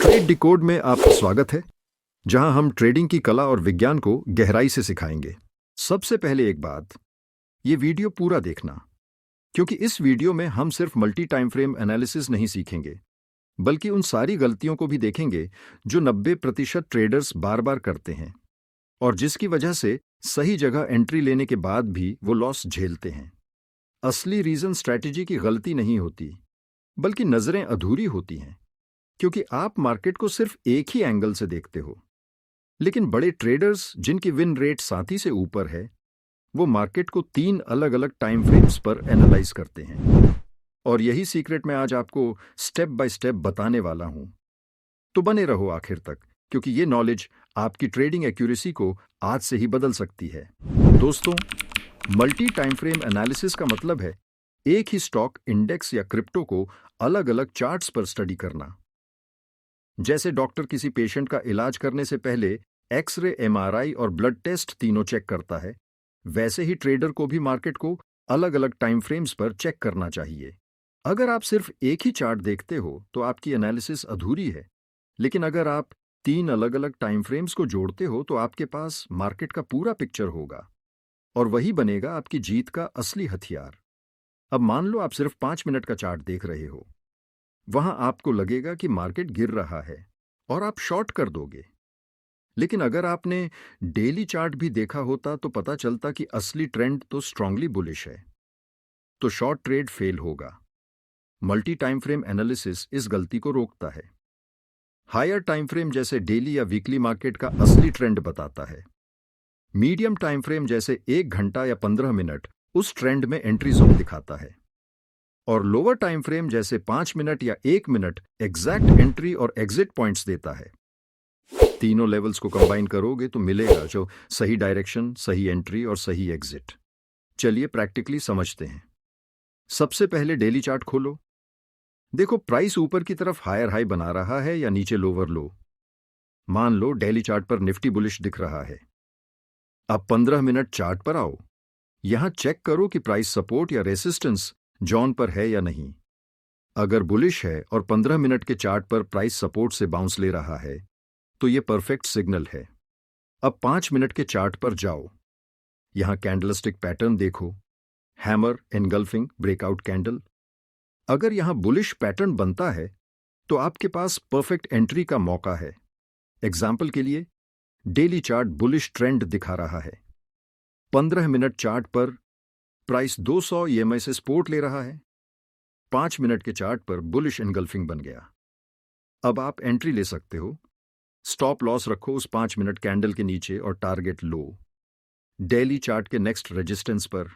Trade decode में आपका स्वागत है, जहां हम ट्रेडिंग की कला और विज्ञान को गहराई से सिखाएंगे। सबसे पहले एक बात, ये वीडियो पूरा देखना, क्योंकि इस वीडियो में हम सिर्फ मल्टी टाइम फ्रेम एनालिसिस नहीं सीखेंगे, बल्कि उन सारी गलतियों को भी देखेंगे जो 90% ट्रेडर्स बार बार करते हैं और जिसकी वजह से सही जगह एंट्री लेने के बाद भी वो लॉस झेलते हैं। असली रीजन स्ट्रैटेजी की गलती नहीं होती, बल्कि नजरें अधूरी होती हैं, क्योंकि आप मार्केट को सिर्फ एक ही एंगल से देखते हो। लेकिन बड़े ट्रेडर्स जिनकी विन रेट 7 से ऊपर है, वो मार्केट को 3 अलग अलग टाइम फ्रेम्स पर एनालाइज करते हैं। और यही सीक्रेट मैं आज आपको स्टेप बाय स्टेप बताने वाला हूं। तो बने रहो आखिर तक, क्योंकि ये नॉलेज आपकी ट्रेडिंग एक्यूरेसी को आज से ही बदल सकती है। दोस्तों, मल्टी टाइम फ्रेम एनालिसिस का मतलब है एक ही स्टॉक, इंडेक्स या क्रिप्टो को अलग अलग चार्ट्स पर स्टडी करना। जैसे डॉक्टर किसी पेशेंट का इलाज करने से पहले एक्सरे, एमआरआई और ब्लड टेस्ट तीनों चेक करता है, वैसे ही ट्रेडर को भी मार्केट को अलग अलग टाइम फ्रेम्स पर चेक करना चाहिए। अगर आप सिर्फ एक ही चार्ट देखते हो तो आपकी एनालिसिस अधूरी है, लेकिन अगर आप 3 अलग अलग टाइम फ्रेम्स को जोड़ते हो तो आपके पास मार्केट का पूरा पिक्चर होगा और वही बनेगा आपकी जीत का असली हथियार। अब मान लो आप सिर्फ 5 मिनट का चार्ट देख रहे हो। वहां आपको लगेगा कि मार्केट गिर रहा है और आप शॉर्ट कर दोगे। लेकिन अगर आपने डेली चार्ट भी देखा होता तो पता चलता कि असली ट्रेंड तो स्ट्रांगली बुलिश है, तो शॉर्ट ट्रेड फेल होगा। मल्टी टाइम फ्रेम एनालिसिस इस गलती को रोकता है। हायर टाइम फ्रेम जैसे डेली या वीकली मार्केट का असली ट्रेंड बताता है। मीडियम टाइम फ्रेम जैसे 1 घंटा या 15 मिनट उस ट्रेंड में एंट्री जोन दिखाता है। और लोअर टाइम फ्रेम जैसे 5 मिनट या 1 मिनट एग्जैक्ट एंट्री और एग्जिट पॉइंट्स देता है। तीनों लेवल्स को कंबाइन करोगे तो मिलेगा जो सही डायरेक्शन, सही एंट्री और सही एग्जिट। चलिए प्रैक्टिकली समझते हैं। सबसे पहले डेली चार्ट खोलो। देखो प्राइस ऊपर की तरफ हायर हाई बना रहा है या नीचे लोअर लो। मान लो डेली चार्ट पर निफ्टी बुलिश दिख रहा है। अब 15 मिनट चार्ट पर आओ। यहां चेक करो कि प्राइस सपोर्ट या रेसिस्टेंस जोन पर है या नहीं। अगर बुलिश है और 15 मिनट के चार्ट पर प्राइस सपोर्ट से बाउंस ले रहा है तो यह परफेक्ट सिग्नल है। अब 5 मिनट के चार्ट पर जाओ। यहां कैंडलस्टिक पैटर्न देखो, हैमर, एनगल्फिंग, ब्रेकआउट कैंडल। अगर यहां बुलिश पैटर्न बनता है तो आपके पास परफेक्ट एंट्री का मौका है। एग्जाम्पल के लिए डेली चार्ट बुलिश ट्रेंड दिखा रहा है। 15 मिनट चार्ट पर प्राइस 200 ईएमआई से सपोर्ट ले रहा है। 5 मिनट के चार्ट पर बुलिश एनगल्फिंग बन गया। अब आप एंट्री ले सकते हो। स्टॉप लॉस रखो उस 5 मिनट कैंडल के नीचे और टारगेट लो डेली चार्ट के नेक्स्ट रेजिस्टेंस पर।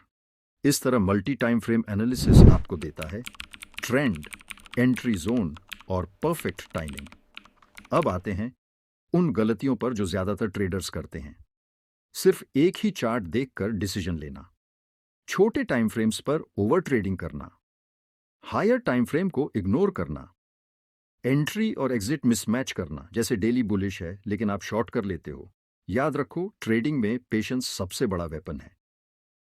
इस तरह मल्टी टाइम फ्रेम एनालिसिस आपको देता है ट्रेंड, एंट्री जोन और परफेक्ट टाइमिंग। अब आते हैं उन गलतियों पर जो ज्यादातर ट्रेडर्स करते हैं। सिर्फ एक ही चार्ट देखकर डिसीजन लेना, छोटे टाइम फ्रेम्स पर ओवर ट्रेडिंग करना, हायर टाइम फ्रेम को इग्नोर करना, एंट्री और एग्जिट मिसमैच करना, जैसे डेली बुलिश है लेकिन आप शॉर्ट कर लेते हो। याद रखो, ट्रेडिंग में पेशेंस सबसे बड़ा वेपन है।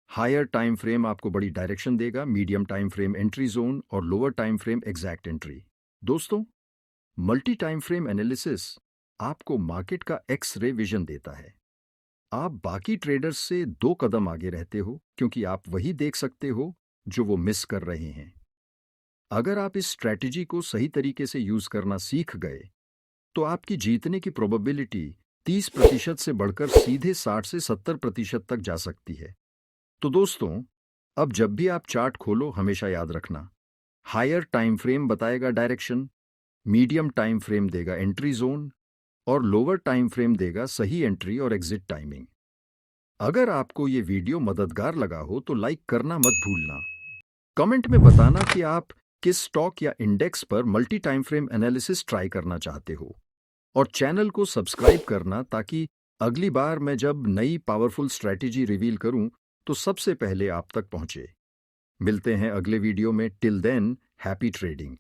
हायर टाइम फ्रेम आपको बड़ी डायरेक्शन देगा, medium time frame entry zone और lower time frame exact entry. दोस्तों, मल्टी टाइम फ्रेम एनालिसिस आपको मार्केट का एक्स-रे विजन देता है। आप बाकी ट्रेडर्स से 2 कदम आगे रहते हो, क्योंकि आप वही देख सकते हो जो वो मिस कर रहे हैं। अगर आप इस स्ट्रैटेजी को सही तरीके से यूज करना सीख गए तो आपकी जीतने की प्रोबेबिलिटी 30% से बढ़कर सीधे 60 से 70% तक जा सकती है। तो दोस्तों, अब जब भी आप चार्ट खोलो हमेशा याद रखना, हायर टाइम फ्रेम बताएगा डायरेक्शन, मीडियम टाइम फ्रेम देगा एंट्री जोन और लोअर टाइम फ्रेम देगा सही एंट्री और एग्जिट टाइमिंग। अगर आपको ये वीडियो मददगार लगा हो तो लाइक करना मत भूलना। कमेंट में बताना कि आप किस स्टॉक या इंडेक्स पर multi time frame analysis try करना चाहते हो, और चैनल को सब्सक्राइब करना ताकि अगली बार मैं जब नई पावरफुल स्ट्रैटेजी रिवील करूं तो सबसे पहले आप तक पहुंचे। मिलते हैं अगले वीडियो में। Till then, happy trading.